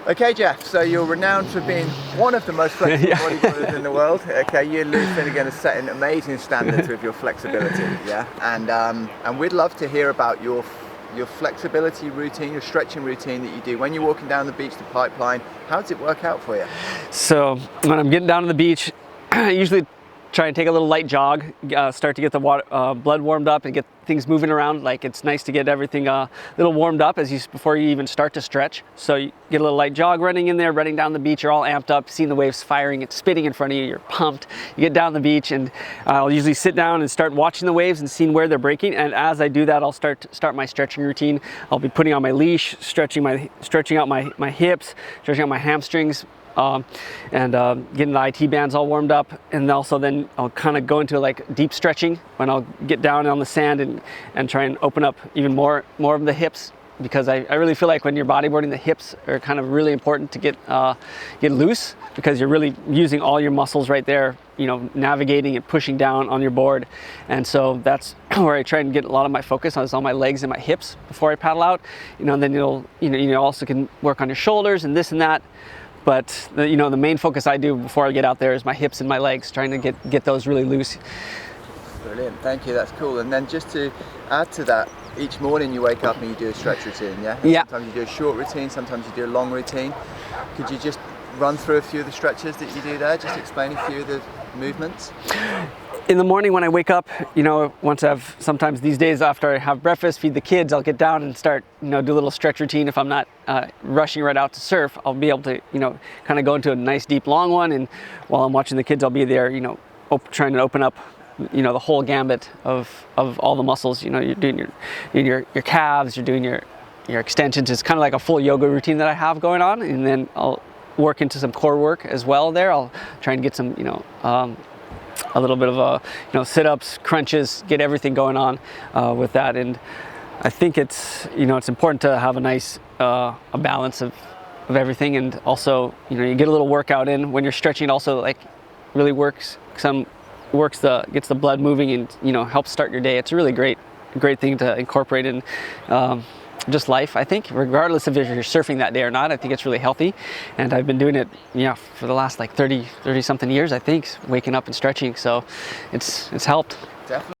Okay, Jeff, so you're renowned for being one of the most flexible bodybuilders in the world. Okay, you and Lou Finnegan are setting amazing standards with your flexibility, yeah? And we'd love to hear about your flexibility routine, your stretching routine that you do when you're walking down the beach, the pipeline. How does it work out for you? So when I'm getting down to the beach, I usually try and take a little light jog, start to get the blood warmed up and get things moving around. Like, it's nice to get everything a little warmed up before you even start to stretch. So you get a little light jog running in there, running down the beach, you're all amped up, seeing the waves firing, it's spitting in front of you, you're pumped. You get down the beach and I'll usually sit down and start watching the waves and seeing where they're breaking. And as I do that, I'll start my stretching routine. I'll be putting on my leash, stretching out my hips, stretching out my hamstrings, getting the IT bands all warmed up. And also then I'll kind of go into like deep stretching when I'll get down on the sand and try and open up even more of the hips, because I really feel like when you're bodyboarding, the hips are kind of really important to get loose, because you're really using all your muscles right there, you know, navigating and pushing down on your board. And so that's where I try and get a lot of my focus on my legs and my hips before I paddle out. You know, and then you also can work on your shoulders and this and that. But the main focus I do before I get out there is my hips and my legs, trying to get those really loose. Brilliant, thank you, that's cool. And then just to add to that, each morning you wake up and you do a stretch routine, yeah? Yeah. Sometimes you do a short routine, sometimes you do a long routine. Could you just run through a few of the stretches that you do there? Just explain a few of the movements. In the morning when I wake up, sometimes these days after I have breakfast, feed the kids, I'll get down and start, do a little stretch routine. If I'm not rushing right out to surf, I'll be able to, kind of go into a nice deep long one. And while I'm watching the kids, I'll be there, trying to open up, the whole gambit of all the muscles. You're doing your calves, you're doing your extensions. It's kind of like a full yoga routine that I have going on. And then I'll work into some core work as well there. I'll try and get some, a little bit of sit-ups, crunches, get everything going on with that. And I think it's important to have a nice a balance of everything. And also, you get a little workout in when you're stretching. It also like really gets the blood moving and helps start your day. It's a really great thing to incorporate in just life, I think, regardless of if you're surfing that day or not. I think it's really healthy, and I've been doing it for the last like 30 something years, I think, waking up and stretching, so it's helped. Definitely.